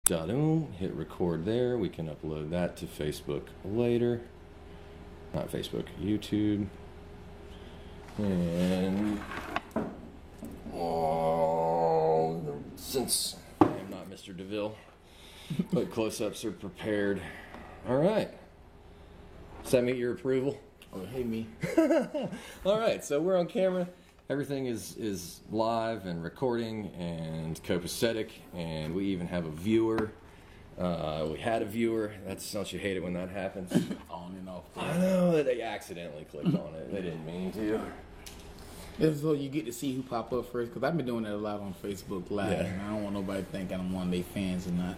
Hit record there. We can upload that to Facebook later. Not Facebook, YouTube. And since I am not Mr. DeVille, but close-ups are prepared. All right. Does that meet your approval? Oh, hey, me. All right, so we're on camera. Everything is live and recording and copacetic, and we even have a viewer. We had a viewer. Don't you hate it when that happens? On and off. I know that they accidentally clicked on it. They didn't mean to. That's so you get to see who pop up first, because I've been doing that a lot on Facebook Live, Yeah. and I don't want nobody thinking I'm one of their fans or not.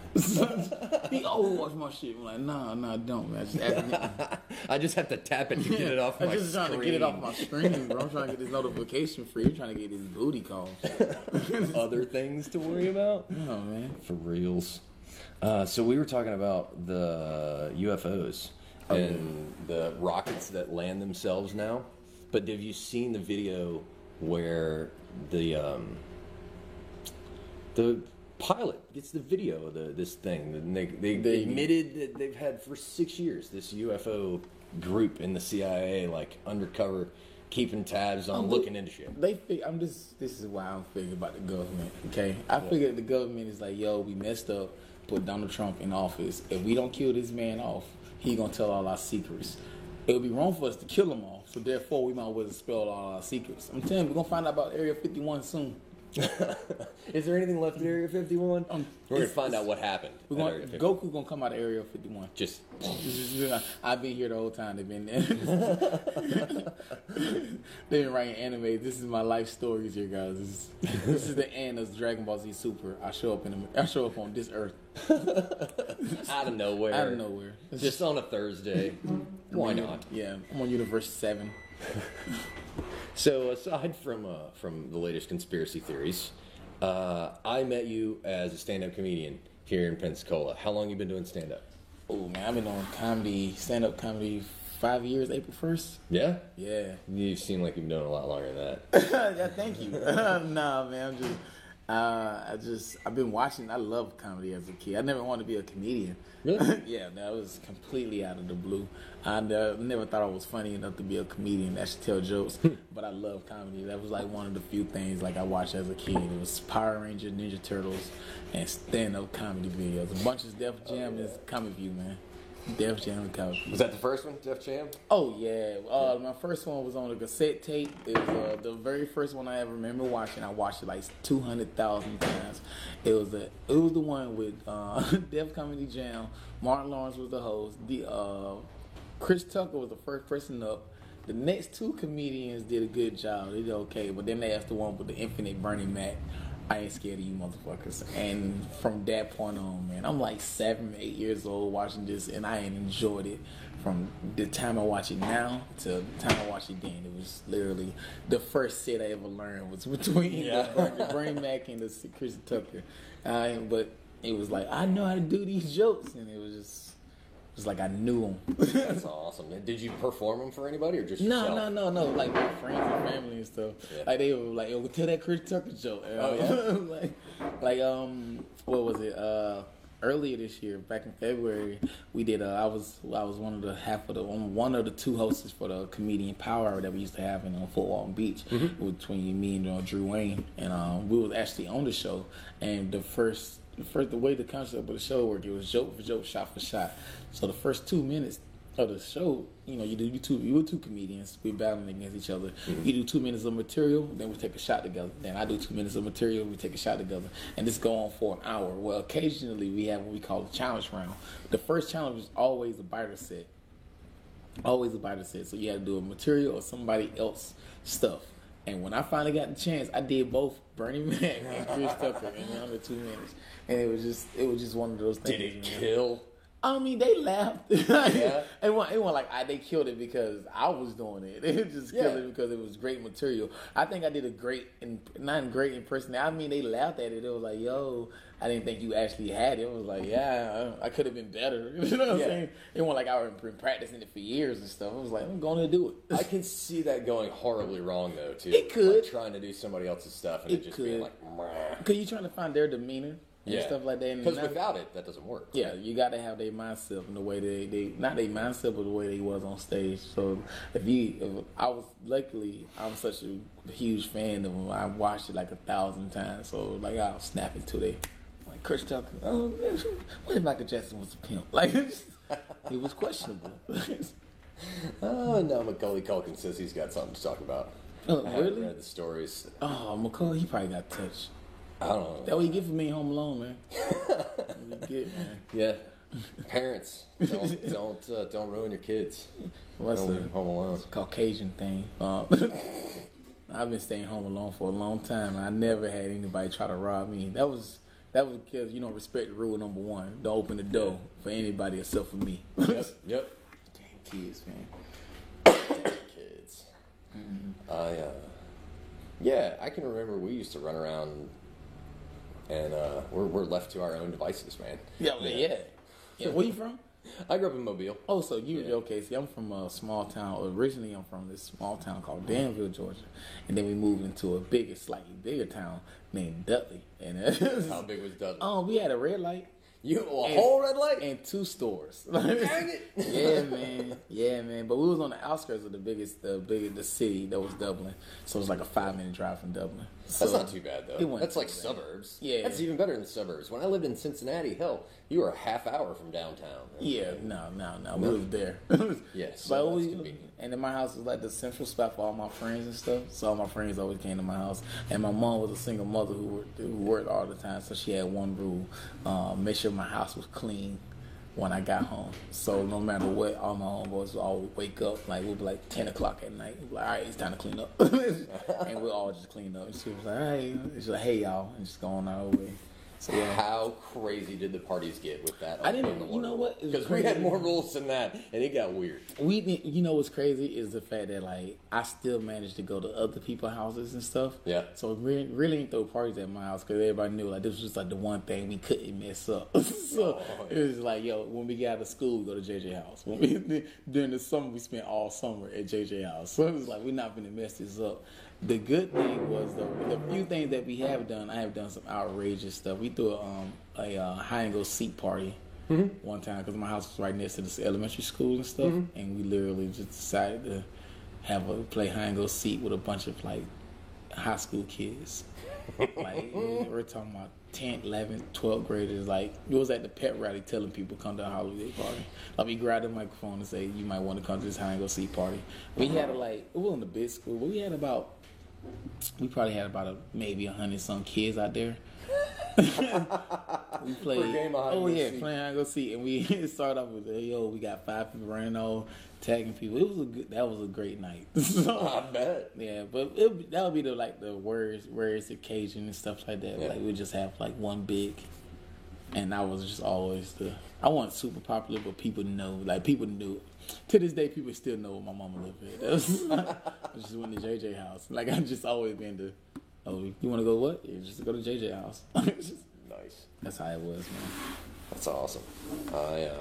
He watch my shit. I'm like, nah, don't, man. I just accidentally. I just have to tap it to get it off my I'm just screen. trying to get it off my screen, bro. I'm trying to get this notification free. You're trying to get these booty calls. Other things to worry about? Oh, man. For reals. So we were talking about the UFOs and the rockets that land themselves now. But have you seen the video where the pilot gets the video of this thing? And they admitted that they've had for 6 years this UFO group in the CIA, like undercover, keeping tabs on looking into shit. This is why I'm thinking about the government. Okay, I figured the government is like, yo, we messed up, put Donald Trump in office. If we don't kill this man off, he gonna tell all our secrets. It would be wrong for us to kill him off, so therefore we might as well spell all our secrets. I'm telling you, we're gonna find out about Area 51 soon. Is there anything left at Area 51? We're gonna find out what happened. Goku gonna come out of Area 51. Just I've been here the whole time. They've been there. They've been writing anime. This is my life stories here, guys. This is the end of Dragon Ball Z Super. I show up on this Earth. out of nowhere. Out of nowhere. Just on a Thursday. Why not? Yeah, I'm on Universe 7. So aside from the latest conspiracy theories, I met you as a stand-up comedian here in Pensacola. How long you been doing stand-up? Oh man, I've been doing stand-up comedy 5 years. April 1st. Yeah. Yeah. You seem like you've been doing a lot longer than that. Yeah, thank you. Nah, man, I've been watching. I love comedy as a kid. I never wanted to be a comedian. Really? Yeah, that was completely out of the blue. I never thought I was funny enough to be a comedian that should tell jokes, but I love comedy. That was like one of the few things like I watched as a kid. It was Power Ranger, Ninja Turtles, and stand-up comedy videos. A bunch of Def Jam is Comic View, man. Def Jam and Comic View. Was that the first one, Def Jam? Oh yeah, my first one was on a cassette tape. It was the very first one I ever remember watching. I watched it like 200,000 times. It was the one with Def Comedy Jam. Martin Lawrence was the host. Chris Tucker was the first person up. The next two comedians did a good job. They did okay, but then they asked the one with the infinite Bernie Mac. I ain't scared of you motherfuckers. And from that point on, man, I'm like 7, 8 years old watching this, and I ain't enjoyed it from the time I watch it now to the time I watch it then. It was literally the first set I ever learned was between the Bernie Mac and the Chris Tucker. But it was like, I know how to do these jokes, and it was like I knew them. That's awesome. Did you perform them for anybody or just yourself? No. Like my friends and family and stuff. Yeah. Like they were like, "Yo, tell that Chris Tucker joke." Oh yeah. What was it? Earlier this year, back in February, we did. I was one of the two hosts for the Comedian Power Hour that we used to have in Fort Walton Beach between me and Drew Wayne, and we was actually on the show. And the way the concept of the show worked, it was joke for joke, shot for shot. So the first 2 minutes of the show, you were two comedians, we battling against each other. You do 2 minutes of material, then we take a shot together. Then I do 2 minutes of material, we take a shot together. And this go on for an hour. Well, occasionally we have what we call the challenge round. The first challenge was always a biter set. Always a biter set. So you had to do a material or somebody else stuff. And when I finally got the chance, I did both Bernie Mac and Chris Tucker in under 2 minutes. And it was just one of those things. Did it kill? I mean, they laughed. Yeah. It wasn't like they killed it because I was doing it. They just killed it because it was great material. I think I did not great impression. I mean, they laughed at it. It was like, yo, I didn't think you actually had it. It was like, yeah, I could have been better. You know what I'm saying? It wasn't like I had been practicing it for years and stuff. I was like, I'm going to do it. I can see that going horribly wrong, though, too. It could. Like trying to do somebody else's stuff and it just being like, meh. Because you're trying to find their demeanor. and stuff like that. Because without it, that doesn't work. Yeah, you got to have their mindset in the way they not their mindset, but the way they was on stage. So I'm such a huge fan of them. I watched it like 1,000 times. So like I'll snap into they like Chris Tucker. Oh, what if Michael Jackson was a pimp? Like it was questionable. Oh, now Macaulay Culkin says he's got something to talk about. Oh, I haven't really? read the stories. Oh, Macaulay, he probably got touched. I don't know. That what you get for me Home Alone, man. That's what you get, man. Yeah, parents don't ruin your kids. What's Don't the leave Home Alone? Caucasian thing? I've been staying home alone for a long time. I never had anybody try to rob me. That was because respect rule number one. Don't open the door for anybody except for me. Yep. Damn kids, man. Kids. Yeah, I can remember we used to run around, and we're left to our own devices, man. Yeah. Where you from? I grew up in Mobile. Oh, so okay? See, I'm from a small town. Originally, I'm from this small town called Danville, Georgia, and then we moved into a slightly bigger town named Dudley. And How big was Dudley? we had a red light. Whole red light? And 2 stores. Dang it! Yeah, man. But we was on the outskirts of the city that was Dublin. So it was like a 5-minute drive from Dublin. That's not too bad, though. It That's like bad. suburbs. Yeah. That's even better than suburbs. When I lived in Cincinnati, hell, you were a half hour from downtown. Yeah, no. We was there. Yes. But So that's convenient. and then my house was like the central spot for all my friends and stuff. So all my friends always came to my house. And my mom was a single mother who worked all the time. So she had one rule: make sure my house was clean when I got home. So no matter what, all my homeboys would always wake up. Like we'd be like 10 o'clock at night. We'd be like, all right, it's time to clean up. And we'll all just clean up. And she was like, all right. She's like, hey y'all, and just go on our way. So yeah. How crazy did the parties get with that? I didn't. You know what? It was Because we had crazy. more rules than that, and it got weird. You know what's crazy is the fact that like I still managed to go to other people's houses and stuff. Yeah. So we really didn't throw parties at my house because everybody knew like this was just like the one thing we couldn't mess up. So it was like, yo, when we got out of school, we go to JJ house. During the summer, we spent all summer at JJ house. So it was like we're not gonna mess this up. The good thing was the few things that we have done. I have done some outrageous stuff. We threw a hide and go seek party one time because my house was right next to this elementary school and stuff, and we literally just decided to play hide and go seek with a bunch of like high school kids. Like we're talking about 10th, 11th, 12th graders. Like it was at the pet rally telling people come to a holiday party. Like we grabbed the microphone and say you might want to come to this hide and go seek party. We had it wasn't a big school, but we probably had about maybe 100-some kids out there. We played. Playing hide and go seek, and we started off with we got 5 people running on, tagging people. That was a great night. So, I bet. yeah, but that would be the worst occasion and stuff like that. Yeah. Like we just have like one big, and I was just always I wasn't super popular, but people know. Like people knew. To this day, people still know where my mama lived at. I just went to JJ house. Like I've just always been to. Oh, you want to go what? Yeah, just go to JJ house. Nice. That's how it was, man. That's awesome. I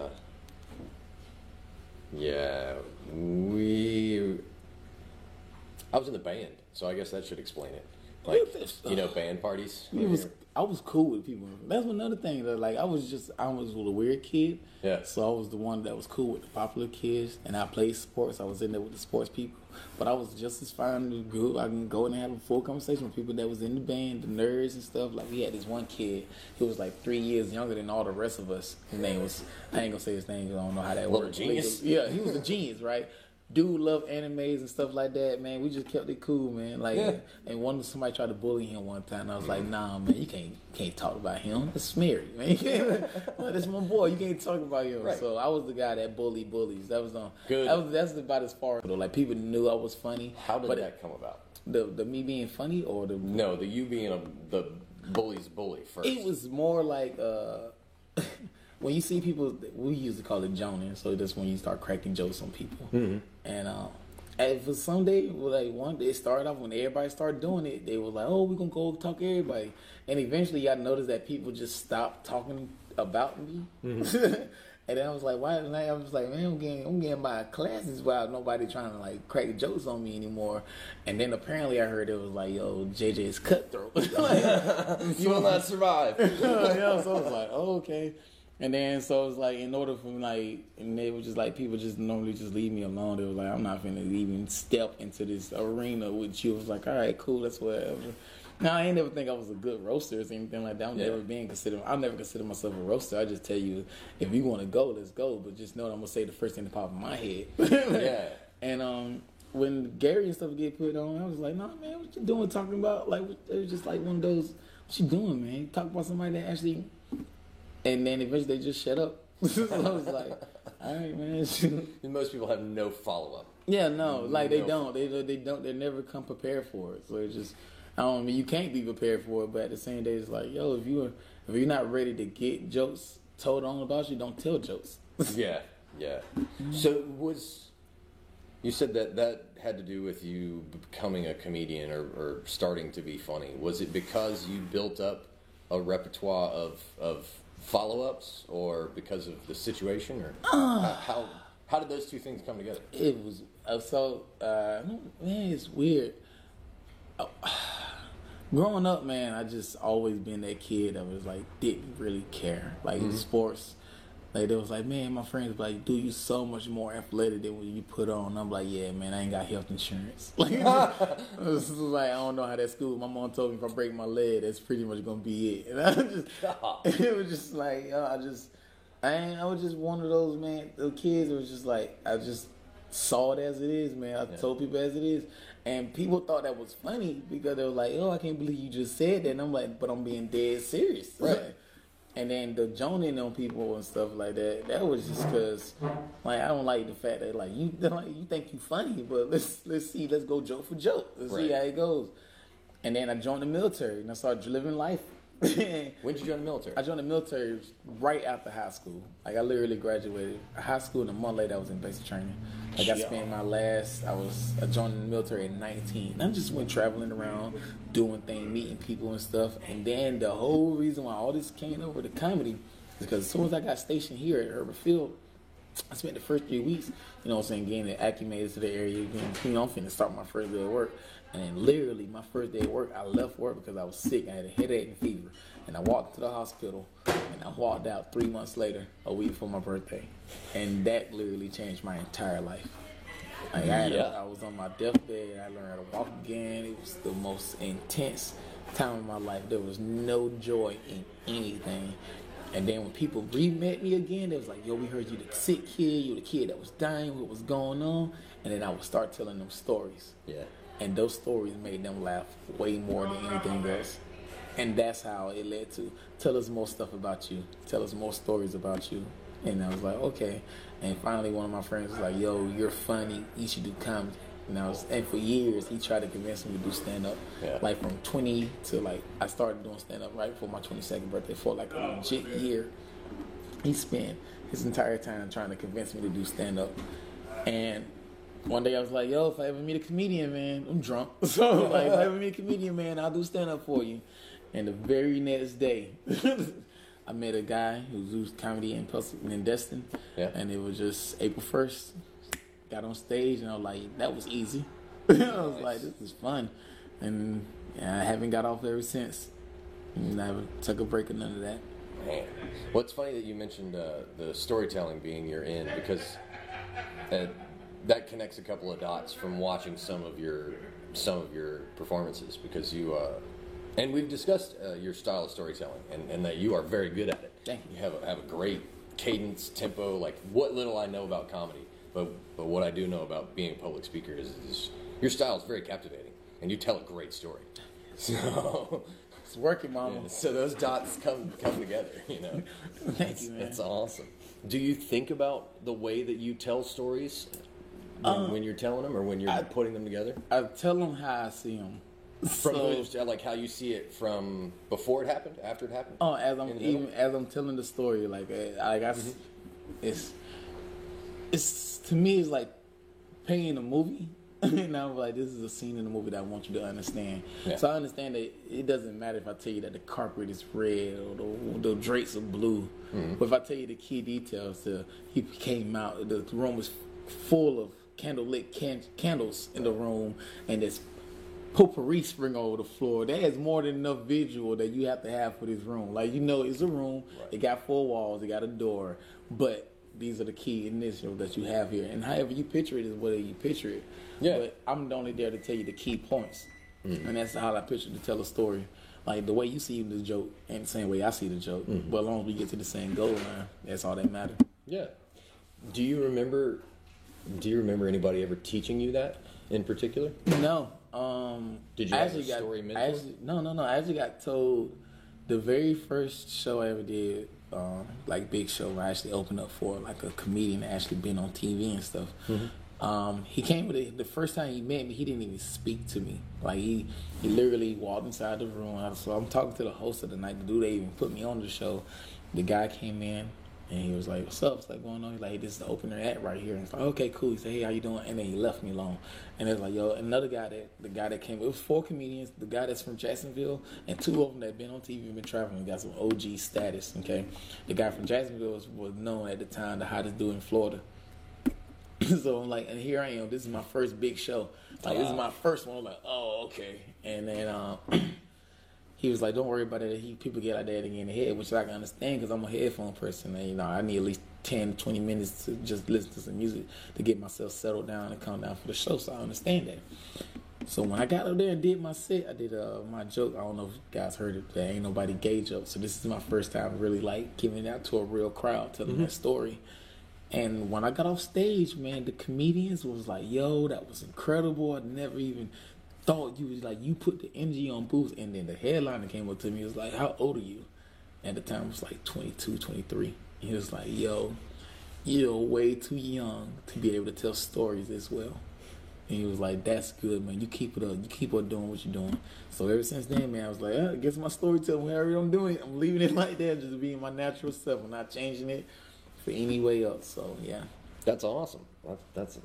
was in the band, so I guess that should explain it. Like, band parties. I was cool with people. That's another thing that I was with a weird kid. Yeah. So I was the one that was cool with the popular kids, and I played sports. I was in there with the sports people, but I was just as fine as good. I can go in and have a full conversation with people that was in the band, the nerds and stuff. Like we had this one kid who was like 3 years younger than all the rest of us. His name was I ain't gonna say his name. 'Cause I don't know how that works. Genius. Yeah, he was a genius, right? Dude loved animes and stuff like that, man. We just kept it cool, man. Like, yeah. And somebody tried to bully him one time, and I was like, nah, man, you can't talk about him. That's Mary, man. That's my boy. You can't talk about him. Right. So I was the guy that bullied bullies. That was Good. That's about as far. Like people knew I was funny. How did that come about? The me being funny or the No, the you being the bully's bully first. It was more like when you see people, we used to call it joning. So that's when you start cracking jokes on people. Mm-hmm. And for some day, one day it started off when everybody started doing it. They were like, "Oh, we're gonna go talk to everybody." And eventually, y'all notice that people just stopped talking about me. And then I was like, why? And I was like, man, I'm getting my classes without nobody trying to like crack jokes on me anymore. And then apparently I heard it was like, yo, JJ is cutthroat. Like, You will not survive. yeah, so I was like, oh, okay. And then so it was like, in order for me, like, and they were just like, people just normally just leave me alone. They was like, I'm not finna even step into this arena with you. I was like, all right, cool, that's whatever. Now, I ain't never think I was a good roaster or anything like that. I'll never consider myself a roaster. I just tell you, if you want to go, let's go. But just know that I'm going to say the first thing that popped in my head. Yeah. And when Gary and stuff get put on, I was like, nah, man, what you doing talking about? Like, it was just like one of those, what you doing, man? You talk about somebody that actually... And then eventually they just shut up. So I was like, all right, man. And most people have no follow-up. Yeah, no, like they don't. They don't. They never come prepared for it. So it's just... I mean, you can't be prepared for it, but at the same day, it's like, yo, if you're not ready to get jokes told on about you, don't tell jokes. Yeah. So you said that had to do with you becoming a comedian or starting to be funny. Was it because you built up a repertoire of follow-ups, or because of the situation, or how did those two things come together? It was man, it's weird. Growing up, man, I just always been that kid that was like, didn't really care. Like in sports, like they was like, man, my friends was like, dude, you so much more athletic than what you put on. I'm like, yeah, man, I ain't got health insurance. Like, it was like, I don't know how that's school. My mom told me if I break my leg, that's pretty much gonna be it. And I just, it was just like, I was just one of those, man, the kids. It was just like, I just saw it as it is, man. I told people as it is. And people thought that was funny because they were like, oh, I can't believe you just said that. And I'm like, but I'm being dead serious. Right. And then the joning on people and stuff like that, that was just because, like, I don't like the fact that, like, you think you funny, but let's go joke for joke. Let's see how it goes. And then I joined the military, and I started living life. When did you join the military? I joined the military right after high school. Like, I literally graduated high school, and a month later I was in basic training. Like, I joined the military at 19. I just went traveling around, doing things, meeting people and stuff. And then the whole reason why all this came over to comedy is because as soon as I got stationed here at Herbert Field, I spent the first 3 weeks, you know what I'm saying, getting acclimated to the area. I'm finna start my first day of work. And then literally my first day of work, I left work because I was sick. I had a headache and fever. And I walked to the hospital, and I walked out 3 months later, a week before my birthday. And that literally changed my entire life. Like, I was on my deathbed. I learned how to walk again. It was the most intense time of my life. There was no joy in anything. And then when people re-met me again, they was like, yo, we heard you the sick kid. You the kid that was dying. What was going on? And then I would start telling them stories. Yeah. And those stories made them laugh way more than anything else. And that's how it led to, tell us more stuff about you. Tell us more stories about you. And I was like, okay. And finally one of my friends was like, yo, you're funny. You should do comedy. And for years, he tried to convince me to do stand-up. Yeah. Like from 20 to like, I started doing stand-up right before my 22nd birthday for like a legit year. He spent his entire time trying to convince me to do stand-up. And one day I was like, yo, if I ever meet a comedian, man, I'm drunk. So like, if I ever meet a comedian, man, I'll do stand-up for you. And the very next day, I met a guy who was comedy in Destin. Yeah. And it was just April 1st. Got on stage, and I was like, that was easy. I was like, this is fun. And I haven't got off ever since. Never took a break or none of that. Man. Well, it's funny that you mentioned the storytelling being your in, because that connects a couple of dots from watching some of your performances, because you and we've discussed your style of storytelling and that you are very good at it. Thank you. You have a great cadence, tempo, like what little I know about comedy, but what I do know about being a public speaker is your style is very captivating, and you tell a great story. So it's working, Mama. Yeah, so those dots come together, you know. Thank you, man. It's awesome. Do you think about the way that you tell stories when you're telling them, or when you're putting them together? I tell them how I see them. From like how you see it from before it happened, after it happened. Oh, as I'm telling the story, it's to me, it's like painting a movie. And I'm like, this is a scene in the movie that I want you to understand. Yeah. So I understand that it doesn't matter if I tell you that the carpet is red or the drapes are blue. But if I tell you the key details, he came out, the room was full of candlelit candles in the room, and there's potpourri spring over the floor. That is more than enough visual that you have to have for this room. Like, you know, it's a room. Right. It got 4 walls. It got a door. But these are the key initials that you have here. And however you picture it is whether you picture it. Yeah. But I'm only there to tell you the key points. And that's how I picture to tell a story. Like, the way you see the joke ain't the same way I see the joke. But as long as we get to the same goal line, that's all that matters. Yeah. Do you remember anybody ever teaching you that in particular? No. Did you I have actually a story mentor? No. I actually got told the very first show I ever did, like big show, where I actually opened up for like a comedian that actually been on TV and stuff. He came with it. The first time he met me, he didn't even speak to me. Like he literally walked inside the room. So I'm talking to the host of the night, the dude that even put me on the show. The guy came in. And he was like, "What's up? What's like going on?" He's like, "Hey, this is the opener act right here." And it's like, "Okay, cool." He said, "Hey, how you doing?" And then he left me alone. And it's like, yo, another guy the guy that came, it was 4 comedians. The guy that's from Jacksonville, and 2 of them that been on TV and been traveling, got some OG status. Okay, the guy from Jacksonville was known at the time the hottest dude in Florida. So I'm like, and here I am. This is my first big show. Like, this is my first one. I'm like, oh, okay. And then he was like, "Don't worry about it. People get out there to get in the head," which I can understand because I'm a headphone person. And, you know, I need at least 10, 20 minutes to just listen to some music to get myself settled down and calm down for the show. So I understand that. So when I got up there and did my set, I did my joke. I don't know if you guys heard it. There ain't nobody gauge up. So this is my first time really like giving it out to a real crowd, telling that story. And when I got off stage, man, the comedians was like, "Yo, that was incredible. I never even thought you was like, you put the energy on booth." And then the headliner came up to me, was like, "How old are you?" At the time, it was like 22, 23. He was like, "Yo, you're way too young to be able to tell stories as well." And he was like, "That's good, man. You keep it up. You keep on doing what you're doing." So ever since then, man, I was like, I guess my storytelling, whatever I'm doing, I'm leaving it like that, just being my natural self. I'm not changing it for any way else. So, yeah. That's awesome. That's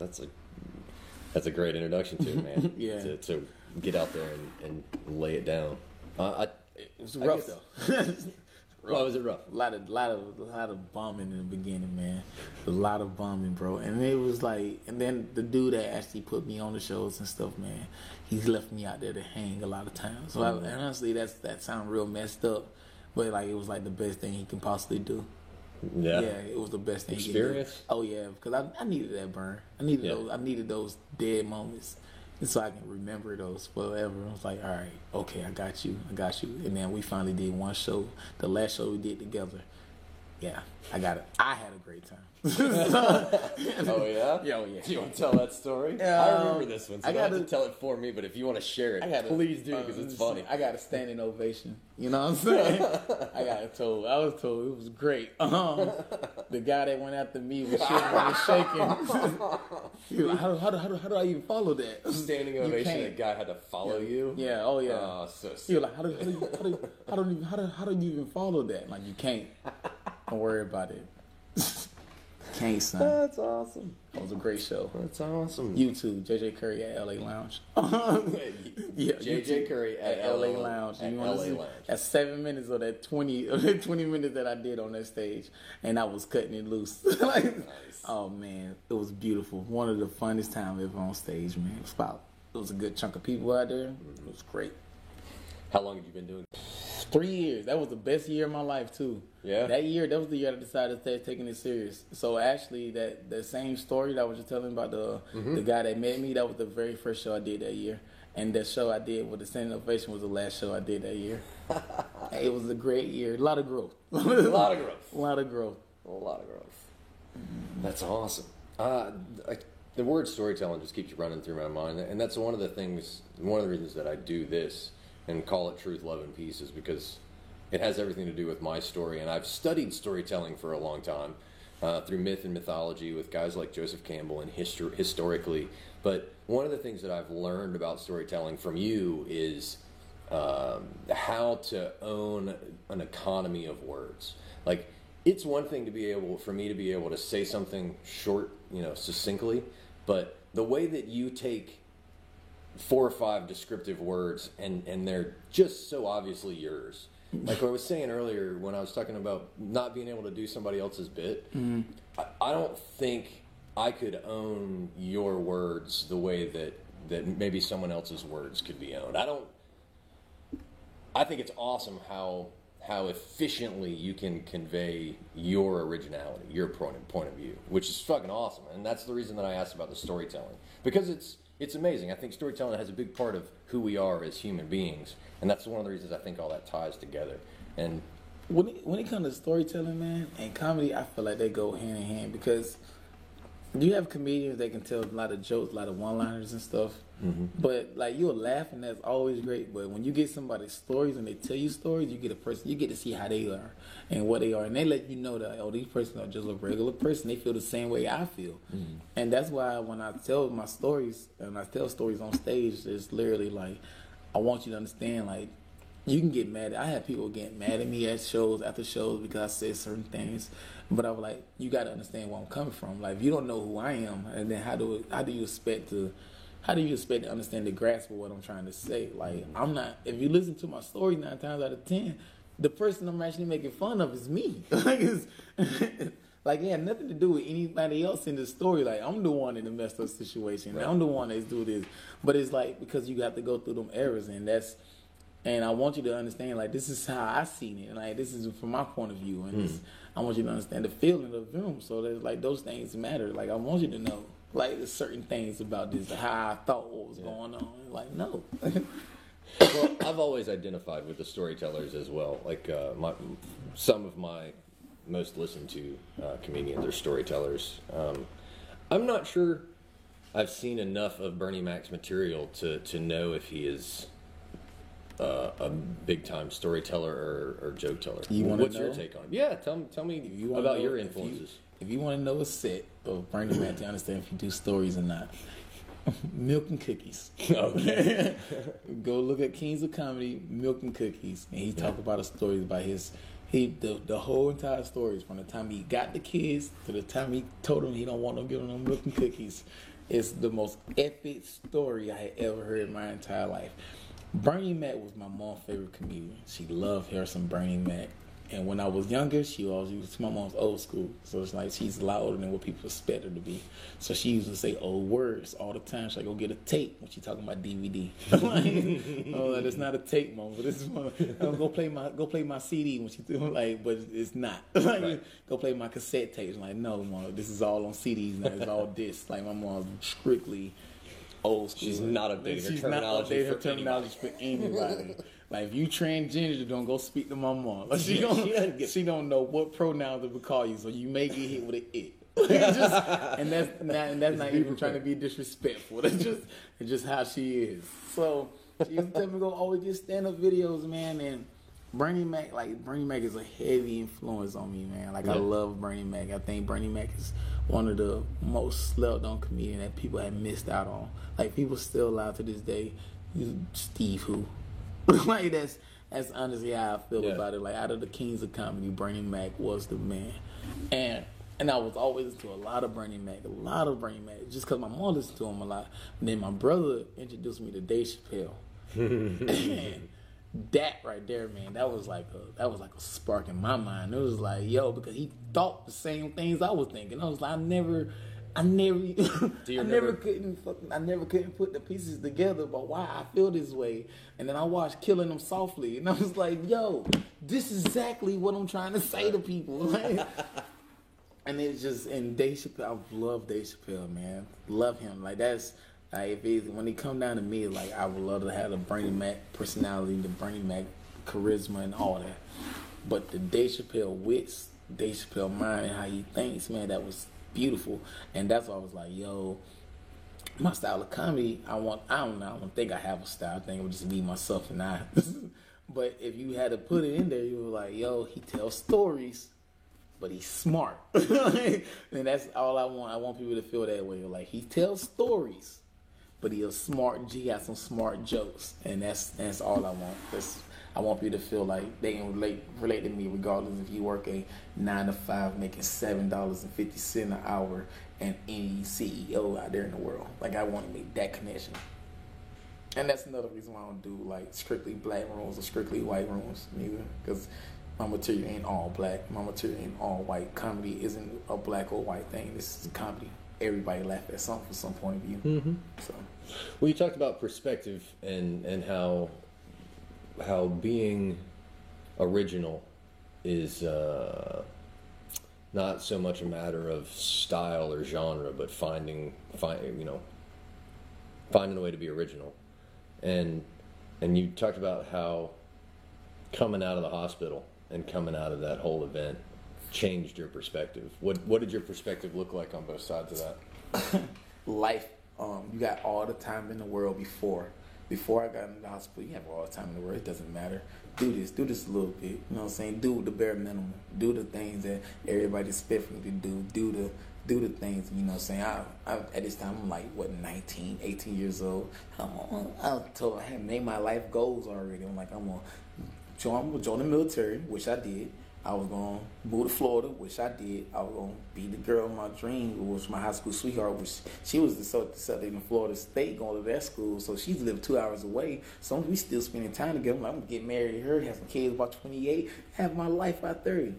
a great introduction to it, man. Yeah. To get out there and lay it down. It was rough, though. Why was it rough? A lot of bombing in the beginning, man. A lot of bombing, bro. And it was like, and then the dude that actually put me on the shows and stuff, man, he's left me out there to hang a lot of times. So and honestly, that sound real messed up, but like it was like the best thing he can possibly do. Yeah. Yeah, it was the best thing. Experience? He could do. Oh yeah, because I needed that burn. I needed those dead moments. And so I can remember those forever. I was like, all right, okay, I got you. And then we finally did one show, the last show we did together. Yeah, I got it. I had a great time. Oh, yeah? Yeah, oh, yeah. Do you want to tell that story? I remember this one, so you don't have to tell it for me, but if you want to share it, please do, because it's funny. I got a standing ovation. You know what I'm saying? I was told it was great. The guy that went after me was shaking. He was like, how do I even follow that? Standing ovation, the guy had to follow you? Yeah, oh yeah. Oh, so sick. He was like, how do you even follow that? Like, you can't. Don't worry about it. Can't, son. That's awesome. It was a great show. That's awesome. YouTube, JJ Curry at LA Lounge. Yeah, JJ Curry at LA Lounge. At You LA want to see? Lounge. That's 7 minutes of that 20 minutes that I did on that stage, and I was cutting it loose. Like, Nice. oh man, it was beautiful. One of the funnest times ever on stage, man. It was a good chunk of people out there. It was great. How long have you been doing it? 3 years. That was the best year of my life too. Yeah. That was the year I decided to start taking it serious. So actually, that same story that I was just telling about the guy that met me, that was the very first show I did that year. And that show I did with the standing ovation was the last show I did that year. It was a great year. A lot of growth. A lot of growth. A lot of growth. A lot of growth. That's awesome. The word storytelling just keeps running through my mind, and that's one of the reasons that I do this and call it Truth, Love, and Peace is because it has everything to do with my story, and I've studied storytelling for a long time through myth and mythology with guys like Joseph Campbell and historically. But one of the things that I've learned about storytelling from you is how to own an economy of words. Like, it's one thing for me to be able to say something short, succinctly, but the way that you take 4 or 5 descriptive words, and they're just so obviously yours. Like I was saying earlier when I was talking about not being able to do somebody else's bit, I don't think I could own your words the way that maybe someone else's words could be owned. I think it's awesome how efficiently you can convey your originality, your point of view, which is fucking awesome. And that's the reason that I asked about the storytelling, because it's amazing. I think storytelling has a big part of who we are as human beings, and that's one of the reasons I think all that ties together. And when it comes to storytelling, man, and comedy, I feel like they go hand in hand, because you have comedians that can tell a lot of jokes, a lot of one-liners and stuff. But like, you'll laugh, and that's always great. But when you get somebody's stories and they tell you stories, you get to see how they are and what they are, and they let you know that, oh, these person are just a regular person. They feel the same way I feel, and that's why when I tell my stories and I tell stories on stage, it's literally like, I want you to understand, like, you can get mad. I have people get mad at me at shows, after shows, because I said certain things. But I was like, you got to understand where I'm coming from. Like, if you don't know who I am, and then how do you expect to understand the grasp of what I'm trying to say? Like, I'm not. If you listen to my story 9 times out of 10, the person I'm actually making fun of is me. Like, like, it had nothing to do with anybody else in the story. Like, I'm the one in the messed up situation. Right. I'm the one that's doing this. But it's like, because you have to go through them errors, and I want you to understand, like, this is how I seen it. Like, this is from my point of view. And I want you to understand the feeling of them. So that, like, those things matter. Like, I want you to know, like, there's certain things about this, how I thought what was going on. Like, no. Well, I've always identified with the storytellers as well. Like, some of my most listened to comedians are storytellers. I'm not sure I've seen enough of Bernie Mac's material to know if he is a big time storyteller or joke teller. What's your take on it? Yeah, tell me about your influences. If you want to know a set of Bernie Mac to understand if you do stories or not, Milk and Cookies. Okay. Go look at Kings of Comedy, Milk and Cookies, and he talk about a story about the whole entire story from the time he got the kids to the time he told them he don't want them giving them milk and cookies. It's the most epic story I had ever heard in my entire life. Bernie Mac was my mom's favorite comedian. She loved her some Bernie Mac. And when I was younger, my mom's old school. So it's like, she's a lot older than what people expect her to be. So she used to say old words all the time. She's like, go get a tape when she's talking about DVD. Like, oh, that's not a tape, Mom. But this is go play my CD when she's doing, like, but it's not. Like, right. Go play my cassette tapes. I'm like, no, Mom, this is all on CDs now. It's all discs. Like, my mom's strictly old school. She's not updating her terminology for anybody. Like, if you transgender, don't go speak to my mom. Like, she don't know what pronouns to call you, so you may get hit with an it. And that's not even trying to be disrespectful. It's just how she is. So she used to tell me go always get stand-up videos, man. And Bernie Mac is a heavy influence on me, man. Like, I love Bernie Mac. I think Bernie Mac is one of the most slept-on comedians that people have missed out on. Like, people still alive to this day. Steve Who. Like, that's honestly how I feel about it. Like, out of the Kings of Comedy, Bernie Mac was the man. And I was always into a lot of Bernie Mac, just because my mom listened to him a lot. And then my brother introduced me to Dave Chappelle. And that right there, man, that was like a spark in my mind. It was like, yo, because he thought the same things I was thinking. I was like, I never couldn't put the pieces together about why I feel this way. And then I watched Killing Them Softly, and I was like, yo, this is exactly what I'm trying to say to people. Like, and it's just, and Dave Chappelle, I love Dave Chappelle, man. Love him. Like, that's, like, when it come down to me, like, I would love to have the Bernie Mac personality, the Bernie Mac charisma and all that. But the Dave Chappelle wits, Dave Chappelle mind and how he thinks, man, that was beautiful. And that's why I was like, yo, my style of comedy, I don't think I have a style. I think it would just be myself and I. But if you had to put it in there, you were like, yo, he tells stories, but he's smart. And that's all I want. I want people to feel that way. Like, he tells stories, but he's smart. He got some smart jokes. And that's all I want. I want people to feel like they can relate to me regardless if you work a 9 to 5 making $7.50 an hour and any CEO out there in the world. Like, I want to make that connection. And that's another reason why I don't do like strictly black rooms or strictly white rooms neither, because my material ain't all black. My material ain't all white. Comedy isn't a black or white thing. This is comedy. Everybody laugh at something from some point of view. Mm-hmm. So, well, you talked about perspective and how being original is not so much a matter of style or genre, but finding a way to be original. And you talked about how coming out of the hospital and coming out of that whole event changed your perspective. What did your perspective look like on both sides of that? Life, you got all the time in the world before I got in the hospital. You have all the time in the world. It doesn't matter. Do this a little bit. You know what I'm saying? Do the bare minimum. Do the things that everybody expects you to do. Do the things, you know what I'm saying? I at this time, I'm like, 19, 18 years old. I had made my life goals already. I'm like, I'm going to join the military, which I did. I was going to move to Florida, which I did. I was going to be the girl of my dream, who was my high school sweetheart, which she was in Florida State going to that school, so she lived 2 hours away. So we still spending time together. I'm like, I'm going to get married to her, have some kids about 28, have my life by 30.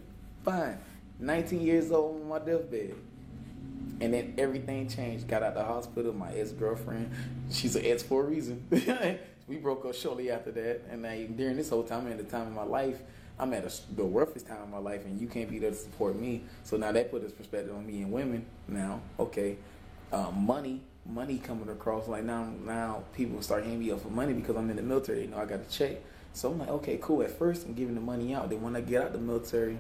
Fine. 19 years old on my deathbed. And then everything changed. Got out of the hospital. My ex-girlfriend, she's an ex for a reason. We broke up shortly after that. And during this whole time, at the time of my life, I'm at the roughest time of my life, and you can't be there to support me. So now that put this perspective on me and women. Now, okay, money coming across. Like now people start handing me up for money because I'm in the military. You know, I got a check. So I'm like, okay, cool. At first, I'm giving the money out. Then when I get out the military,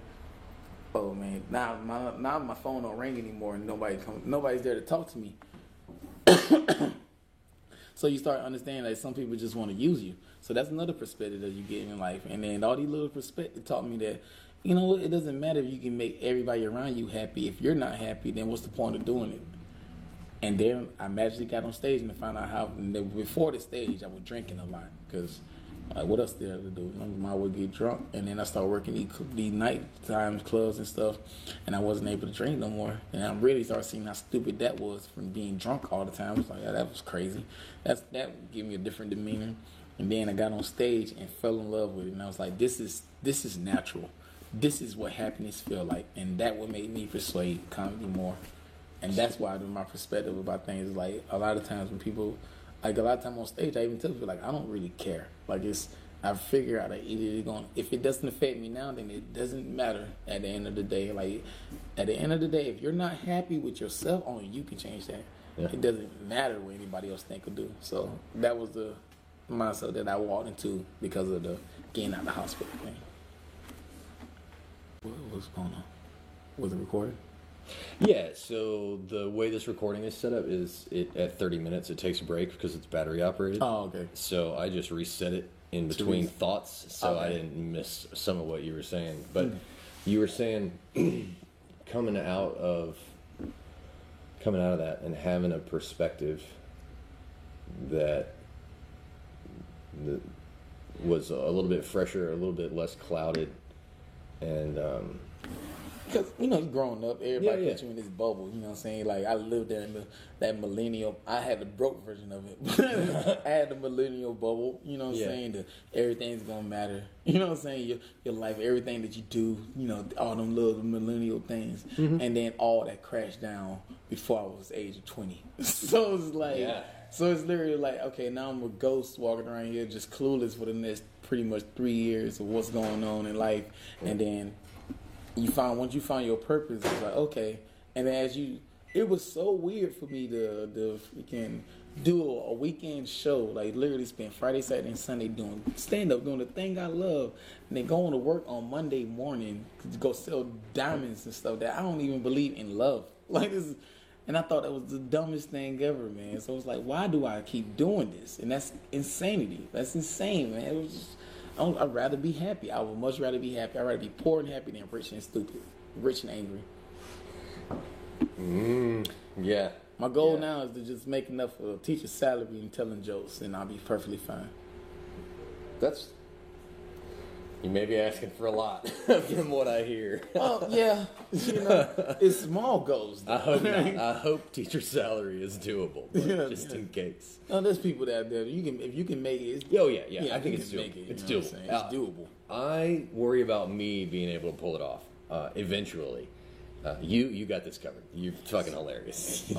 oh man, now my phone don't ring anymore, and nobody's there to talk to me. So you start understanding that some people just want to use you. So that's another perspective that you get in life. And then all these little perspectives taught me that, you know, it doesn't matter if you can make everybody around you happy. If you're not happy, then what's the point of doing it? And then I magically got on stage and found out how, before the stage, I was drinking a lot. Because what else there to do? I would get drunk, and then I started working these nighttime clubs and stuff, and I wasn't able to drink no more. And I really started seeing how stupid that was from being drunk all the time. I was like, yeah, that was crazy. That gave me a different demeanor. And then I got on stage and fell in love with it, and I was like, this is natural. This is what happiness feel like, and that what made me persuade comedy more. And that's why my perspective about things is like, a lot of times when people, like a lot of time on stage, I even tell people, like, I don't really care. Like, I figure out that if it doesn't affect me now, then it doesn't matter at the end of the day. Like, at the end of the day, if you're not happy with yourself, only you can change that. Yeah. It doesn't matter what anybody else think or do. So that was the mindset that I walked into because of the getting out of the hospital thing. What's going on? Was it recorded? Yeah, so the way this recording is set up is at 30 minutes it takes a break because it's battery operated. Oh, okay. So I just reset it in between thoughts so I didn't miss some of what you were saying. But you were saying coming out of that and having a perspective that was a little bit fresher, a little bit less clouded, and because, you know, growing up, everybody puts you in this bubble, you know what I'm saying? Like, I lived there in that millennial, I had the broke version of it. I had the millennial bubble, you know what I'm saying? That everything's going to matter. You know what I'm saying? Your life, everything that you do, you know, all them little millennial things. Mm-hmm. And then all that crashed down before I was the age of 20. So it's like, so it's literally like, okay, now I'm a ghost walking around here just clueless for the next pretty much 3 years of what's going on in life. And then once you find your purpose, it's like, okay. And then it was so weird for me to freaking do a weekend show, like literally spend Friday, Saturday, and Sunday doing stand-up, doing the thing I love, and then going to work on Monday morning to go sell diamonds and stuff that I don't even believe in love. Like this, and I thought that was the dumbest thing ever, man. So it's like, why do I keep doing this? And that's insanity. That's insane, man. It was just, I'd rather be happy. I would much rather be happy. I'd rather be poor and happy than rich and stupid, rich and angry. Yeah. My goal now is to just make enough for a teacher's salary and telling jokes, and I'll be perfectly fine. That's You may be asking for a lot from what I hear. Oh yeah, it's small goals. I hope not. I hope teacher salary is doable, but just in case. No, there's people that if you can make it. I think it's doable. It's doable. It's doable. I worry about me being able to pull it off eventually. You got this covered. You're fucking hilarious.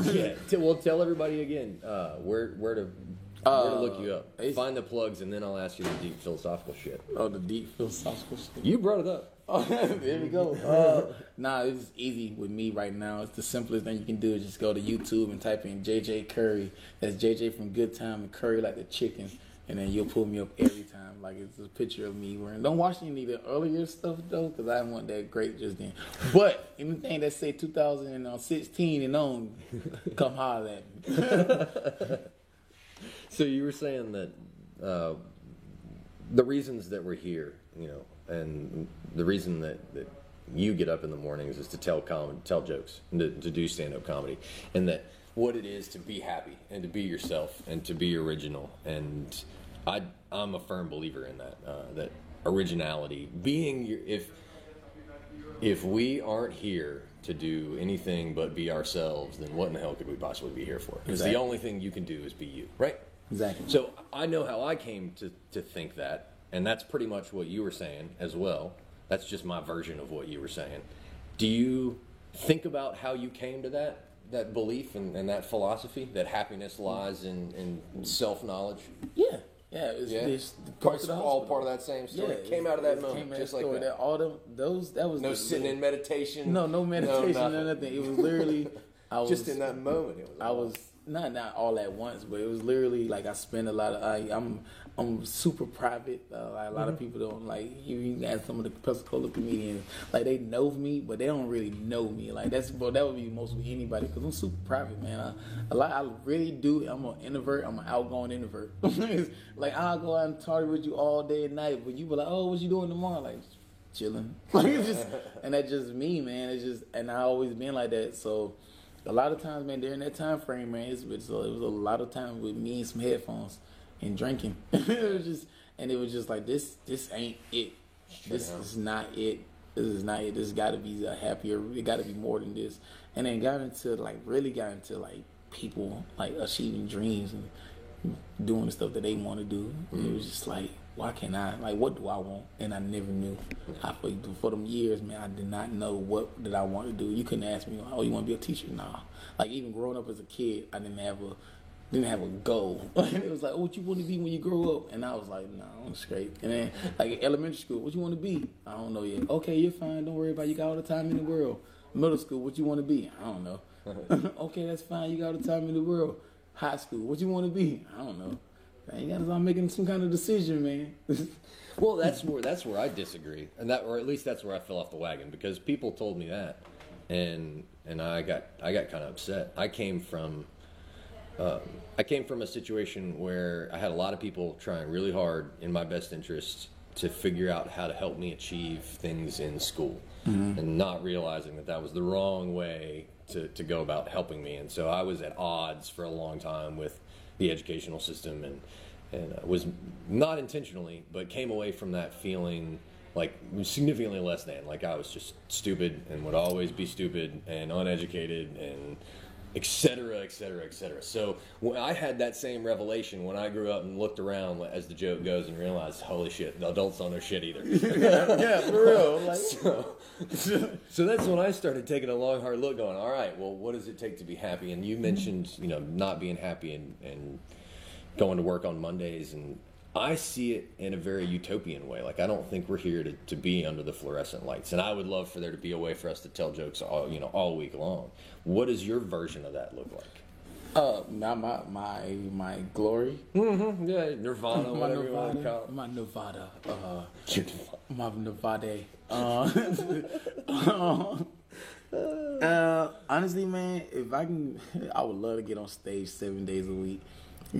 Yeah. Well, tell everybody again where to look you up. Find the plugs, and then I'll ask you the deep philosophical shit. Oh, the deep philosophical shit. You brought it up. Oh, there we go. Nah, it's easy with me right now. It's the simplest thing you can do is just go to YouTube and type in JJ Curry. That's JJ from Good Time and Curry like the chicken. And then you'll pull me up every time. Like, it's a picture of me wearing. Don't watch any of the earlier stuff, though, because I wasn't that great just then. But anything that say 2016 and on, come holler at me. So you were saying that the reasons that we're here, and the reason that you get up in the mornings is to tell jokes, and to do stand-up comedy, and that what it is to be happy and to be yourself and to be original. And I'm a firm believer in that, that originality, being if we aren't here to do anything but be ourselves, then what in the hell could we possibly be here for? Because the only thing you can do is be you, right? Exactly. So I know how I came to think that, and that's pretty much what you were saying as well. That's just my version of what you were saying. Do you think about how you came to that belief and that philosophy, that happiness lies in self-knowledge? Yeah. Yeah, it's all part of that same story. It came out of that moment, just like that. That was no sitting in meditation. No meditation, no nothing. It was literally, just in that moment. I was not all at once, but it was literally like I spend a lot of. I'm super private. A lot of people don't like. You can ask some of the Pensacola comedians, like they know me, but they don't really know me. Like that would be mostly anybody because I'm super private, man. I really do. I'm an introvert. I'm an outgoing introvert. Like I'll go out and talk with you all day and night, but you be like, oh, what you doing tomorrow? Like chilling. Like it's just, and that's just me, man. It's just, and I always been like that. So a lot of times, man, during that time frame, man, it was a lot of time with me and some headphones and drinking. it was just like this ain't it. This is not it. This is not it. This got to be a happier. It got to be more than this. And then got into people like achieving dreams and doing the stuff that they want to do. Mm-hmm. It was just like, why can't I? Like, what do I want? And I never knew. For them years, man, I did not know what did I want to do. You couldn't ask me, oh, you want to be a teacher? Nah. Like even growing up as a kid, I didn't have a goal. It was like, oh, what you want to be when you grow up? And I was like, no, I'm straight. And then like in elementary school, what you want to be? I don't know yet. Okay, you're fine. Don't worry about it. You got all the time in the world. Middle school, what you want to be? I don't know. Okay, that's fine. You got all the time in the world. High school, what you want to be? I don't know. You gotta start making some kind of decision, man. Well, that's where I disagree, or at least that's where I fell off the wagon, because people told me that, and I got kind of upset. I came from a situation where I had a lot of people trying really hard in my best interest to figure out how to help me achieve things in school, and not realizing that was the wrong way to go about helping me. And so I was at odds for a long time with the educational system, and was not intentionally, but came away from that feeling like significantly less than, like I was just stupid and would always be stupid and uneducated and et cetera, et cetera, et cetera. So when I had that same revelation when I grew up and looked around, as the joke goes, and realized, holy shit, the adults don't know shit either. Yeah, for real. Like, so that's when I started taking a long, hard look, going, all right, well, what does it take to be happy? And you mentioned, not being happy and going to work on Mondays, and I see it in a very utopian way. Like, I don't think we're here to be under the fluorescent lights, and I would love for there to be a way for us to tell jokes all week long. What does your version of that look like? My glory. Mm-hmm. Yeah, Nirvana, whatever you want to call it. My Nevada. My Nevada. Honestly, man, if I can, I would love to get on stage 7 days a week.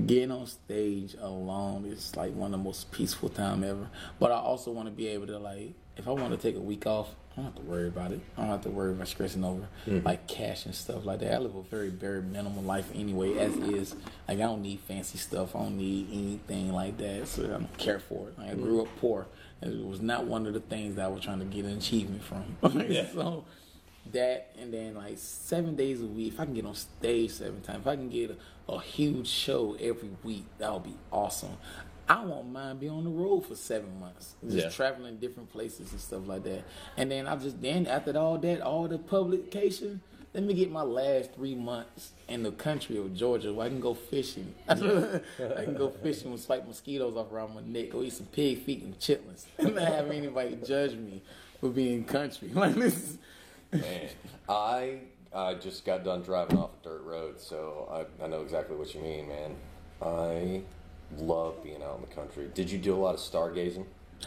Getting on stage alone is like one of the most peaceful time ever. But I also want to be able to like if I want to take a week off, I don't have to worry about it. I don't have to worry about stressing over like cash and stuff like that. I live a very, very minimal life anyway, as is. Like, I don't need fancy stuff. I don't need anything like that. So I don't care for it. Like, I grew up poor. It was not one of the things that I was trying to get an achievement from. So that, and then like 7 days a week, if I can get on stage 7 times, if I can get a huge show every week, that would be awesome. I won't mind being on the road for 7 months, just traveling different places and stuff like that. And then after all the publication, let me get my last 3 months in the country of Georgia where I can go fishing. I can go fishing and swipe mosquitoes off around my neck, go eat some pig feet and chitlins, and not have anybody judge me for being country. Like, this. Man, I just got done driving off a dirt road, so I know exactly what you mean, man. I love being out in the country. Did you do a lot of stargazing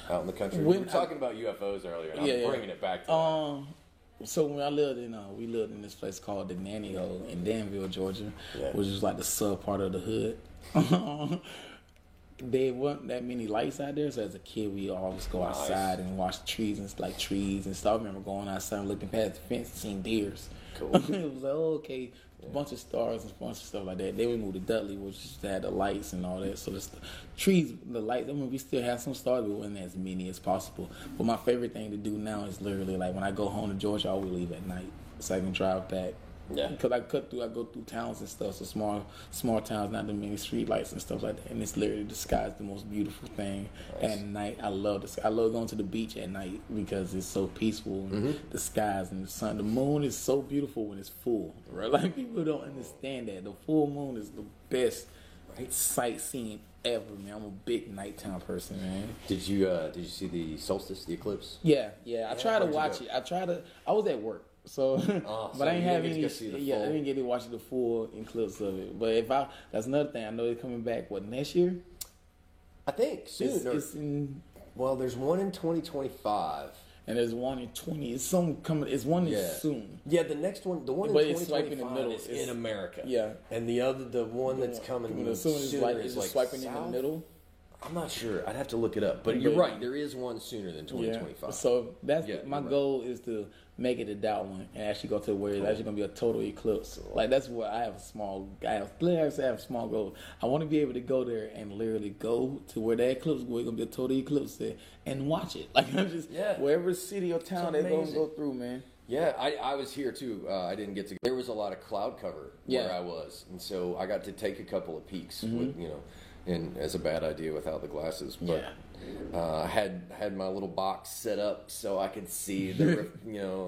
out in the country? We were talking about UFOs earlier, and I'm bringing it back to So when I lived we lived in this place called the Nanny Hole in Danville, Georgia, which is like the sub part of the hood. There weren't that many lights out there, so as a kid we always go outside and watch trees and stuff. I remember going outside and looking past the fence and seeing deers. Cool. It was like, oh, okay, a bunch of stars and a bunch of stuff like that. Then we moved to Dudley, which just had the lights and all that. So the trees, the lights, I mean, we still have some stars, but wasn't as many as possible. But my favorite thing to do now is literally like when I go home to Georgia, I always leave at night so I can drive back. Yeah, because I go through towns and stuff, so small towns, not that many street lights and stuff like that, and it's literally the sky's the most beautiful thing at night. I love this. I love going to the beach at night because it's so peaceful. And the skies and the sun, the moon is so beautiful when it's full. Right? Like, people don't understand that the full moon is the best sightseeing ever, man. I'm a big nighttime person, man. Did you see the solstice, the eclipse? Yeah. I tried to watch it. I was at work. So, but I didn't have any. I didn't get to watch the full eclipse of it. But that's another thing. I know it's coming back. What, next year? I think soon. Well, there's one in 2025, and there's one in 20. It's some coming. It's one soon. Yeah, the next one, the one in 2025 is in America. Yeah, and the one that's coming soon is like swiping in the middle. I'm not sure. I'd have to look it up. But you're right. There is one sooner than 2025. Yeah. So that's my goal is to make it a doubt one and actually go to where it's actually going to be a total eclipse. Like, that's what I have a small goal. I want to be able to go there and literally go to where that eclipse, where it's going to be a total eclipse there, and watch it. Like, I'm just, wherever city or town they're going to go through, man. Yeah, I was here too. I didn't get to. There was a lot of cloud cover where I was, and so I got to take a couple of peeks with, and as a bad idea without the glasses, but I had my little box set up so I could see the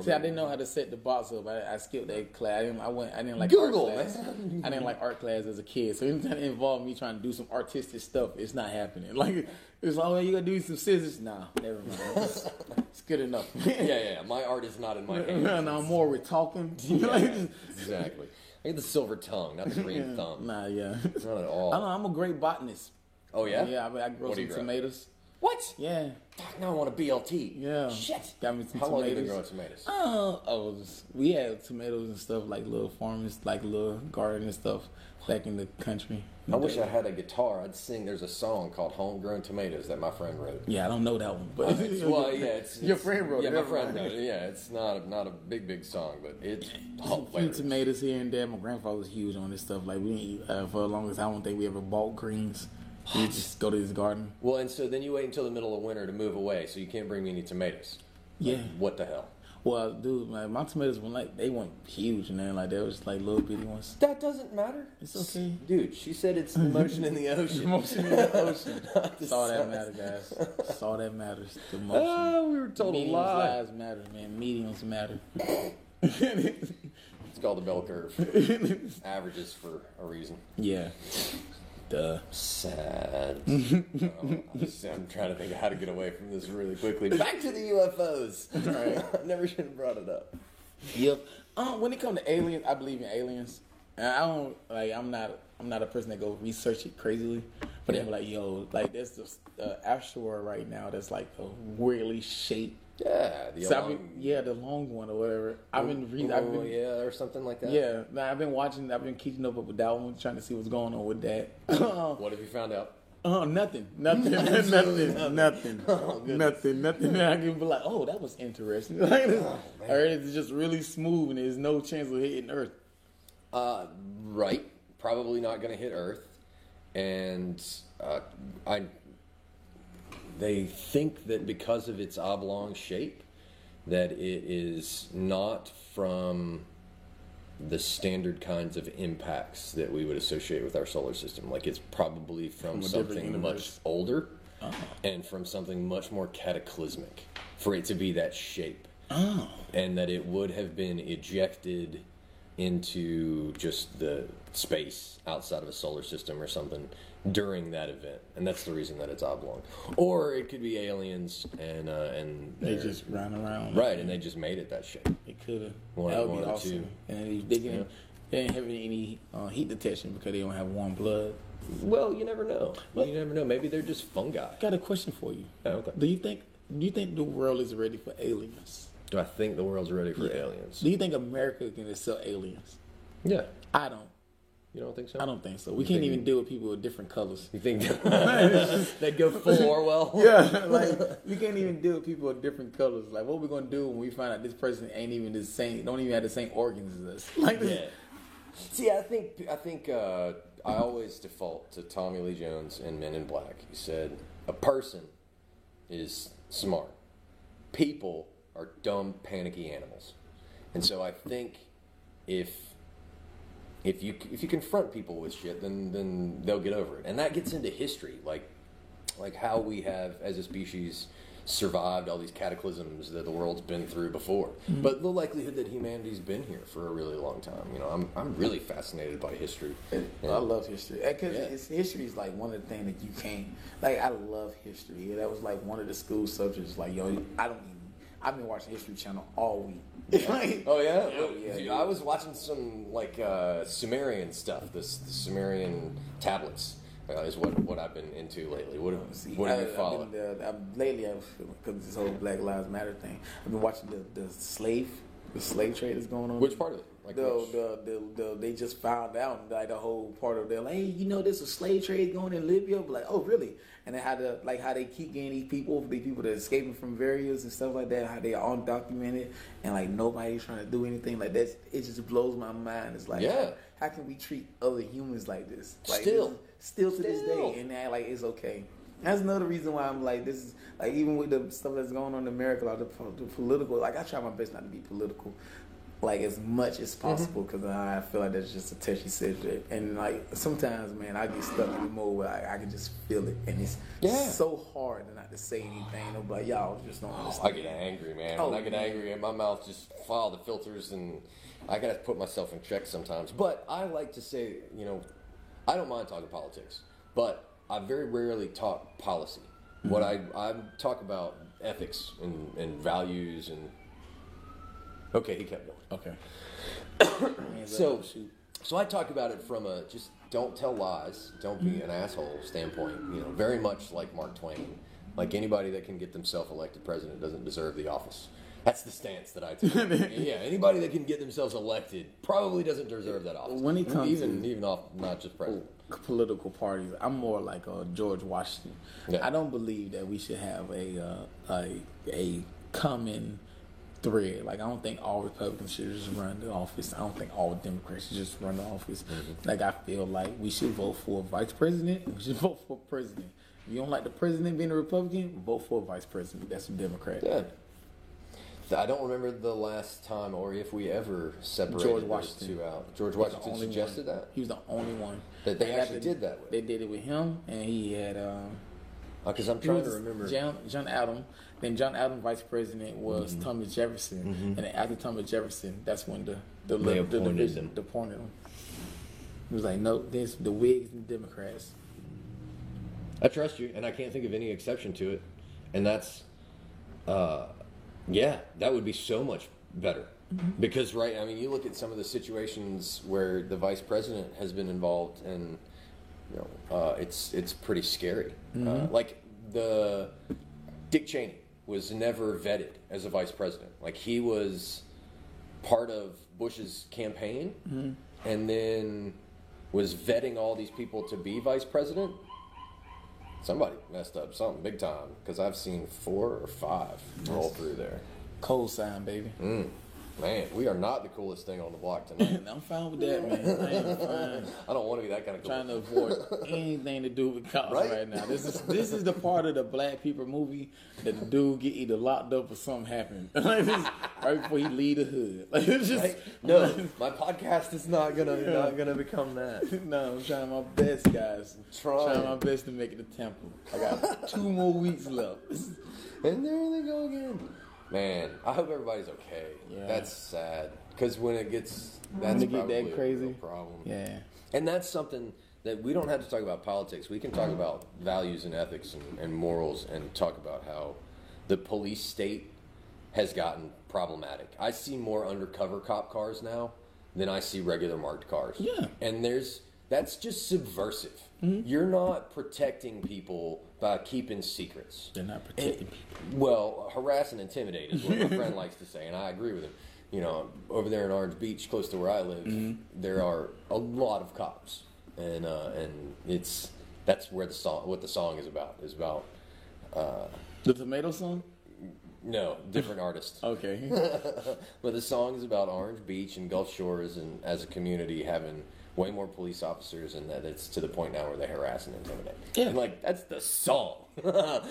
See, I didn't know how to set the box up. I skipped that class. I didn't like Google, art class. Man. I didn't like art class as a kid, so anytime it involved me trying to do some artistic stuff, it's not happening. Like, it's like, oh, you gotta do some scissors. Nah, never mind. It's good enough. Yeah. My art is not in my hands. No, I'm more with talking. Exactly. I get the silver tongue, not the green thumb. Nah, not at all. I'm a great botanist. Oh yeah? Yeah, I grow some tomatoes. What? Yeah. Now I want a BLT. Yeah. Shit. Got me some How tomatoes. long have you been growing tomatoes? We had tomatoes and stuff, like little farmers, like little garden and stuff back in the country. I wish I had a guitar. I'd sing. There's a song called "Homegrown Tomatoes" that my friend wrote. Yeah, I don't know that one, but it's your friend wrote it. Yeah, my friend wrote it. Yeah, it's not a big song, but it's a few tomatoes here and there. My grandfather was huge on this stuff. Like, we for the longest, I don't think we ever bought greens. We just go to his garden. Well, and so then you wait until the middle of winter to move away, so you can't bring me any tomatoes. Yeah. What the hell? Well, dude, my tomatoes they weren't huge, man. Like, they was like little bitty ones. That doesn't matter. It's okay, dude. She said it's the motion in the ocean. The motion in the ocean. That's all that matters, guys. That's all that matters. The motion. Oh, we were told a lie. Lives matter, man. Mediums matter. It's called the bell curve. Averages for a reason. Yeah. Duh. Sad. I'm trying to think of how to get away from this really quickly. Back to the UFOs. All right. I never should have brought it up. Yep. When it comes to aliens, I believe in aliens. And I don't I'm not a person that go research it crazily. But I'm like, yo, like, there's this asteroid right now that's like a weirdly shaped. Yeah, the long one or whatever. I've been reading. or something like that. Yeah, I've been watching. I've been keeping up with that one, trying to see what's going on with that. What have you found out? Nothing. Nothing. I can be like, oh, that was interesting. Like, Earth is just really smooth, and there's no chance of hitting Earth. Right. Probably not going to hit Earth. And they think that because of its oblong shape, that it is not from the standard kinds of impacts that we would associate with our solar system. Like, it's probably from something much older and from something much more cataclysmic for it to be that shape. Oh. And that it would have been ejected into just the space outside of a solar system or something during that event, and that's the reason that it's oblong. Or it could be aliens and they just ran around, right? And they just made it that shape. It could have. One That would be or awesome. two. And they didn't have any heat detection because they don't have warm blood. Well, you never know. You never know. Maybe they're just fungi. I got a question for you. Oh, okay. Do you think the world is ready for aliens? Do I think the world's ready for aliens? Do you think America can accept aliens? Yeah. I don't. You don't think so? I don't think so. We can't even deal with people with different colors. You think they'd go full Orwell? Yeah, like we can't even deal with people with different colors. Like, what we gonna do when we find out this person ain't even the same, don't even have the same organs as us? Like, Yeah. See, I think I always default to Tommy Lee Jones in Men in Black. He said, "A person is smart. People are dumb, panicky animals." And so I think if you confront people with shit, then they'll get over it, and that gets into history, like how we have as a species survived all these cataclysms that the world's been through before. Mm-hmm. But the likelihood that humanity's been here for a really long time, I'm really fascinated by history. I love history because history is like one of the things that you can't. Like, I love history. That was like one of the school subjects. Like, I've been watching History Channel all week. Oh yeah, Dude, I was watching some Sumerian stuff. The Sumerian tablets is what I've been into lately. What have you followed? Lately, because this whole Black Lives Matter thing, I've been watching the slave trade that's going on. Which part of it? Like they just found out like the whole part of their hey, there's a slave trade going in Libya. But like, oh really? And then how they keep getting these people that are escaping from various and stuff like that. How they are undocumented and like nobody's trying to do anything like that. It just blows my mind. It's like how can we treat other humans like this? Like, still to this day, and act like it's okay. That's another reason why I'm like, this is like, even with the stuff that's going on in America, like the political. Like, I try my best not to be political, like as much as possible, because I feel like that's just a touchy subject. And like sometimes, man, I get stuck in the mode where I can just feel it, and it's so hard not to say anything. I'm like, y'all just don't understand. I get angry, man. When I get angry, and my mouth just file the filters, and I gotta put myself in check sometimes. But I like to say, I don't mind talking politics, but I very rarely talk policy. Mm-hmm. What I talk about ethics and values and. Okay, he kept going. Okay. So I talk about it from a just don't tell lies, don't be an asshole standpoint. Very much like Mark Twain. Like, anybody that can get themselves elected president doesn't deserve the office. That's the stance that I take. Yeah, anybody that can get themselves elected probably doesn't deserve that office. When it comes even off not just president. Political parties, I'm more like George Washington. Yeah. I don't believe that we should have a common thread. Like, I don't think all Republicans should just run the office. I don't think all Democrats should just run the office. Mm-hmm. Like, I feel like we should vote for vice president and we should vote for president. If you don't like the president being a Republican, vote for vice president. That's a Democrat. Yeah. I don't remember the last time or if we ever separated George Washington. those two out. George Washington suggested that? He was the only one. That they actually did that with. They did it with him, and he had... Because I'm trying to remember. John Adams. Then John Adams, vice president, was Thomas Jefferson. Mm-hmm. And then after Thomas Jefferson, that's when the division appointed him. He was like, no, there's the Whigs and the Democrats. I trust you, and I can't think of any exception to it. And that's... that would be so much better. Mm-hmm. Because, you look at some of the situations where the vice president has been involved, and it's pretty scary. Mm-hmm. Like the Dick Cheney was never vetted as a vice president. Like, he was part of Bush's campaign, and then was vetting all these people to be vice president. somebody messed up something big time because I've seen 4 or 5 roll through there. Cold sign, baby. Man, we are not the coolest thing on the block tonight. I'm fine with that, man. I am fine. I don't want to be that kind of cool. Trying to avoid anything to do with cops right now. This is the part of the Black People movie that the dude get either locked up or something happen. Like right before he leave the hood. Like it's just Right? No, my podcast is not gonna become that. No, I'm trying my best, guys. Trying my best to make it to Temple. I got 2 more weeks left. And there they go again. Man, I hope everybody's okay. Yeah. That's sad because when it gets When it get probably that a crazy? real problem. Yeah. And that's something that we don't have to talk about politics. We can talk about values and ethics and morals and talk about how the police state has gotten problematic. I see more undercover cop cars now than I see regular marked cars. Yeah. And that's just subversive. You're not protecting people by keeping secrets. They're not protecting people. Well, harass and intimidate is what my friend likes to say, and I agree with him. You know, over there in Orange Beach, close to where I live, there are a lot of cops, and that's where what the song is about. Is about The Tomato Song? no different artist. Okay. But the song is about Orange Beach and Gulf Shores, and as a community having way more police officers, and that it's to the point now where they harass and intimidate. Yeah. And like that's the song. I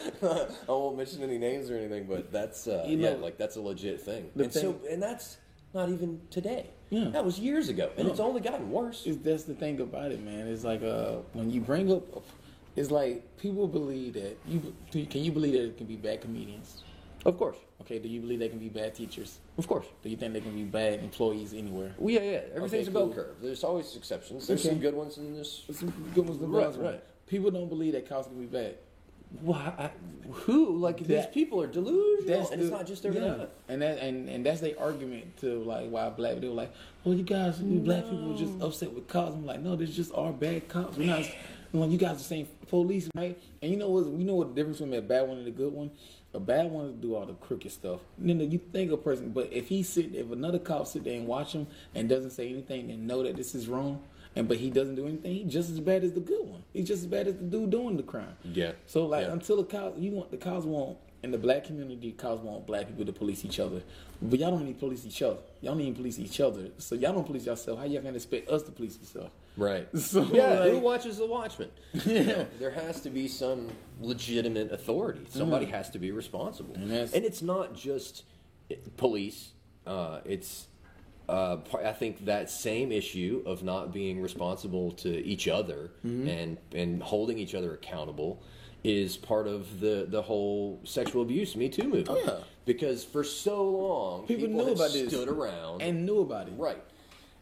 won't mention any names or anything, but that's that's a legit thing. And that's not even today. Yeah. That was years ago, and it's only gotten worse. That's the thing about it, man. It's like when you bring up, it's like people believe that can you believe that it can be bad comedians? Of course, Okay, do you believe they can be bad teachers? of course. Do you think they can be bad employees anywhere? Well, yeah. Everything's Okay, a bell cool. curve. There's always exceptions. There's Okay. some good ones in this. Some good ones, Right. People don't believe that cops can be bad. Who? Like these people are delusional, and it's not just their and that's their argument to like why black people like, well, you guys, you black people are just upset with cops. I'm like, no, there's just are bad cops. We're not. When you guys are saying police, right? And you know what the difference between a bad one and a good one? A bad one is do all the crooked stuff. And then you think a person, but if another cop sit there and watch him and doesn't say anything and know that this is wrong, but he doesn't do anything, he's just as bad as the good one. He's just as bad as the dude doing the crime. Yeah. So until the cops won't in the black community, cops want black people to police each other. But y'all don't even police each other. Y'all don't even police each other. So y'all don't police yourself. How y'all gonna expect us to police yourself? Right. So who watches The Watchmen? Yeah. You know, there has to be some legitimate authority. Somebody has to be responsible. And it's not just police. It's I think that same issue of not being responsible to each other and holding each other accountable is part of the whole sexual abuse Me Too movement. Oh, yeah. Because for so long, People knew have about this. stood around and knew about it. Right.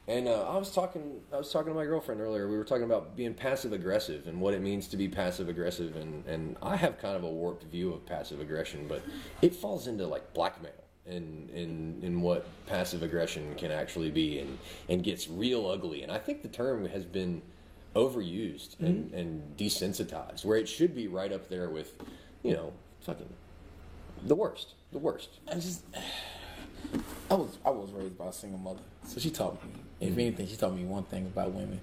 And I was talking to my girlfriend earlier. We were talking about being passive aggressive and what it means to be passive aggressive. And I have kind of a warped view of passive aggression, but it falls into like blackmail in what passive aggression can actually be, and gets real ugly. And I think the term has been overused and desensitized, where it should be right up there with, fucking the worst. I was raised by a single mother, so she taught me. If anything, she taught me one thing about women: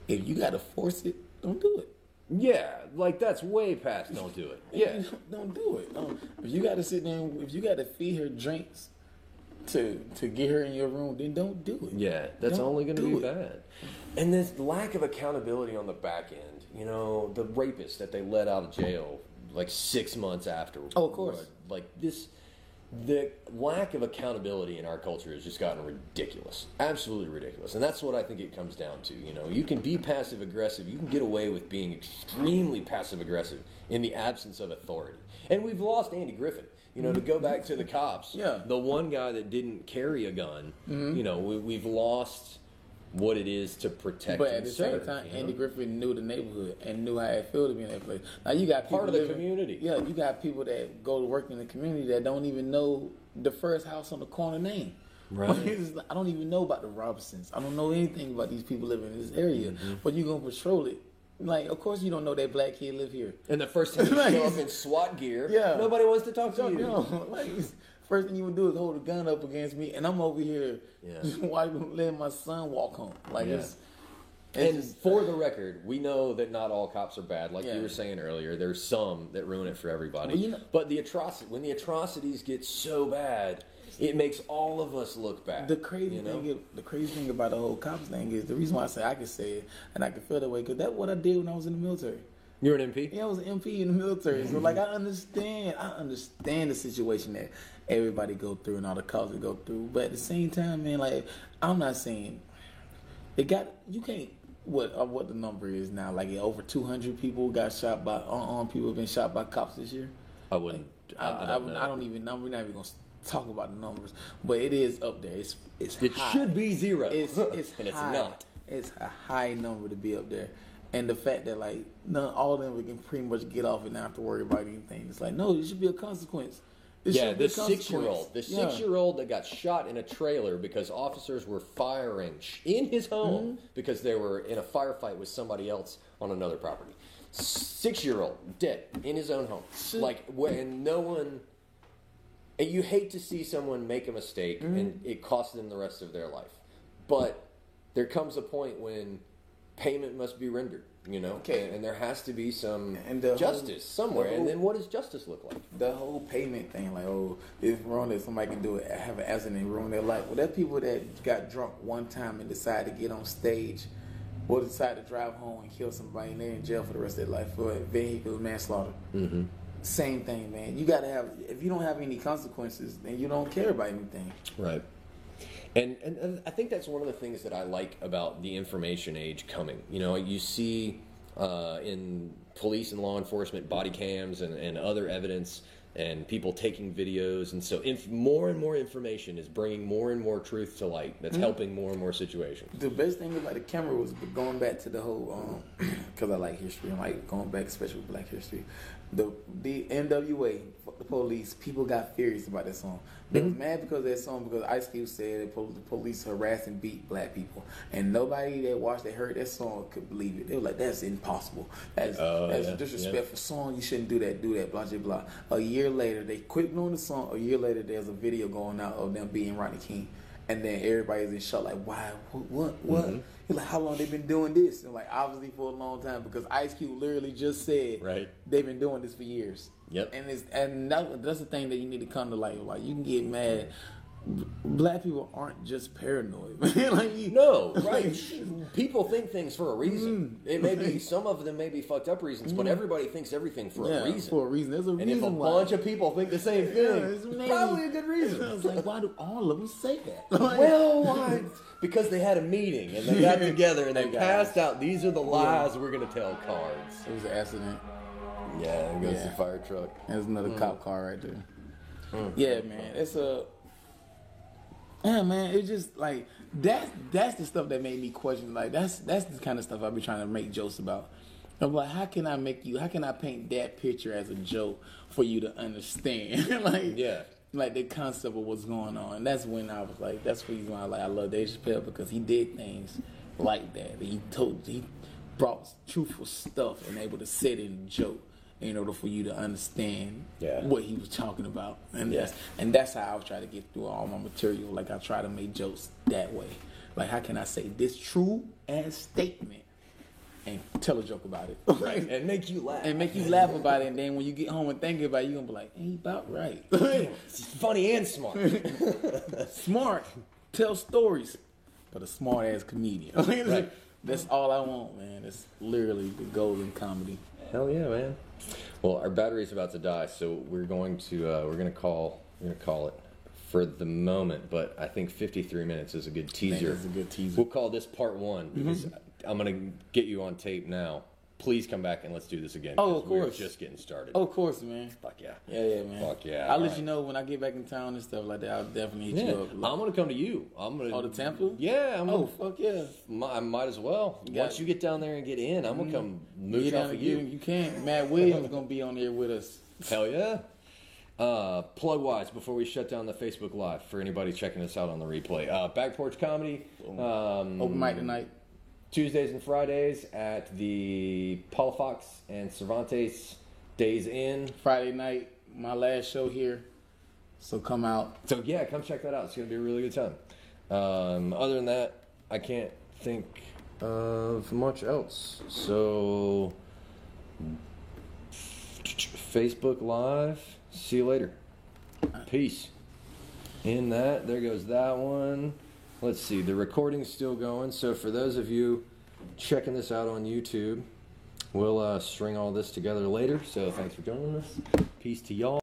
if you gotta force it, don't do it. Yeah, like that's way past don't do it. Yeah. Don't do it. If you gotta sit there, if you gotta feed her drinks to get her in your room, then don't do it. Yeah, that's Don't only going to be do it. bad. And this lack of accountability on the back end, the rapist that they let out of jail like 6 months after. Oh, of course. Like the lack of accountability in our culture has just gotten ridiculous. Absolutely ridiculous. And that's what I think it comes down to. You can be passive aggressive. You can get away with being extremely passive aggressive in the absence of authority. And we've lost Andy Griffith. To go back to the cops, the one guy that didn't carry a gun, we've lost what it is to protect But and at the serve, same time, Andy Griffith knew the neighborhood and knew how it felt to be in that place. Now you got people part of the community. Yeah, you got people that go to work in the community that don't even know the first house on the corner name. Right. I don't even know about the Robinsons. I don't know anything about these people living in this area. But you're gonna patrol it. Like, of course you don't know that black kid live here. And the first time you show up in SWAT gear, nobody wants to talk to you. First thing you would do is hold a gun up against me, and I'm over here letting my son walk home. And for the record, we know that not all cops are bad. Like Yeah. you were saying earlier, there's some that ruin it for everybody. Well, you know- but when the atrocities get so bad, it makes all of us look bad. The crazy thing about the whole cops thing is the reason why I say I can say it and I can feel that way because that's what I did when I was in the military. You're an MP? Yeah, I was an MP in the military, so like I understand the situation that everybody go through and all the cops they go through. But at the same time, man, like I'm not saying you can't. What the number is now? Like over 200 people got shot by unarmed people have been shot by cops this year. I wouldn't. I don't even know. We're not even gonna talk about the numbers, but it is up there. It high. should be zero. It's and high. it's not. It's a high number to be up there, and the fact that like all of them we can pretty much get off and not have to worry about anything. It's like no, there should be a consequence. Yeah, the 6-year-old. The 6-year-old that got shot in a trailer because officers were firing in his home because they were in a firefight with somebody else on another property. 6-year-old dead in his own home. Like when no one. And you hate to see someone make a mistake and it costs them the rest of their life, but there comes a point when payment must be rendered. You know, Okay. and there has to be some the justice somewhere. And then what does justice look like? The whole payment thing, like, oh, it's wrong that somebody can do it, have an accident and ruin their life. Well, there's people that got drunk one time and decide to get on stage or decide to drive home and kill somebody and they're in jail for the rest of their life for vehicular manslaughter. Mm-hmm. Same thing, man. You got to have, if you don't have any consequences, then you don't care about anything. Right. And I think that's one of the things that I like about the information age coming. You know, you see in police and law enforcement body cams and other evidence and people taking videos. And so more and more information is bringing more and more truth to light. That's helping more and more situations. The best thing about the camera was going back to the whole, because I like history. I like going back, especially with Black history. The NWA, the police, people got furious about that song. They was mad because of that song because Ice Cube said that the police harass and beat black people. And nobody that heard that song could believe it. They were like, that's impossible. That's a disrespectful song. You shouldn't do that, blah, blah, blah. A year later, they quit doing the song. A year later, there's a video going out of them beating Rodney King. And then everybody's in shock, like, why? What? Mm-hmm. You're like, how long they been doing this? And like, obviously for a long time, because Ice Cube literally just said they've been doing this for years. Yep. And that's the thing that you need to come to light. Like, you can get mad. Black people aren't just paranoid. People think things for a reason. It may be some of them may be fucked up reasons, but everybody thinks everything for a reason. For a reason, there's a reason. And if a bunch of people think the same thing, it's probably a good reason. I was like, why do all of them say that? Because they had a meeting and they got together and they passed out. These are the lies we're gonna tell cards. It was an accident. Yeah, there goes the fire truck. There's another cop car right there. Yeah, man, yeah, man, it's just like that's the stuff that made me question. Like that's the kind of stuff I be trying to make jokes about. I'm like, how can I paint that picture as a joke for you to understand? Like the concept of what's going on. And that's when I was like, that's the reason why I love Dave Chappelle, because he did things like that. He brought truthful stuff and able to set in a joke in order for you to understand what he was talking about. And that's how I try to get through all my material. Like, I try to make jokes that way. Like, how can I say this true ass statement and tell a joke about it? Right. And make you laugh. About it. And then when you get home and think about it, you're going to be like, ain't about right. It's funny and smart. Smart. Tell stories. But a smart ass comedian. Right. That's all I want, man. It's literally the goal in comedy. Hell yeah, man. Well, our battery's about to die, so we're going to call it for the moment. But I think 53 minutes is a good teaser. It's a good teaser. We'll call this part one because I'm gonna get you on tape now. Please come back and let's do this again. Oh, of course. We're just getting started. Oh, of course, man. Fuck yeah. Yeah, man. Fuck yeah. I'll let you know when I get back in town and stuff like that. I'll definitely hit you up. I'm gonna come to you. To Tampa? Yeah. Fuck yeah. I might as well. Once you get down there and get in, I'm gonna come mooch off of you. You can't. Matt Williams gonna be on there with us. Hell yeah. Plug wise, before we shut down the Facebook Live for anybody checking us out on the replay, Back Porch Comedy, open mic tonight, Tuesdays and Fridays at the Palafox and Cervantes Days Inn. Friday night, my last show here, so come out. So yeah, come check that out. It's gonna be a really good time. Other than that, I can't think of much else. So, Facebook Live. See you later. Peace. In that, there goes that one. Let's see, the recording's still going. So for those of you checking this out on YouTube, we'll string all this together later. So thanks for joining us. Peace to y'all.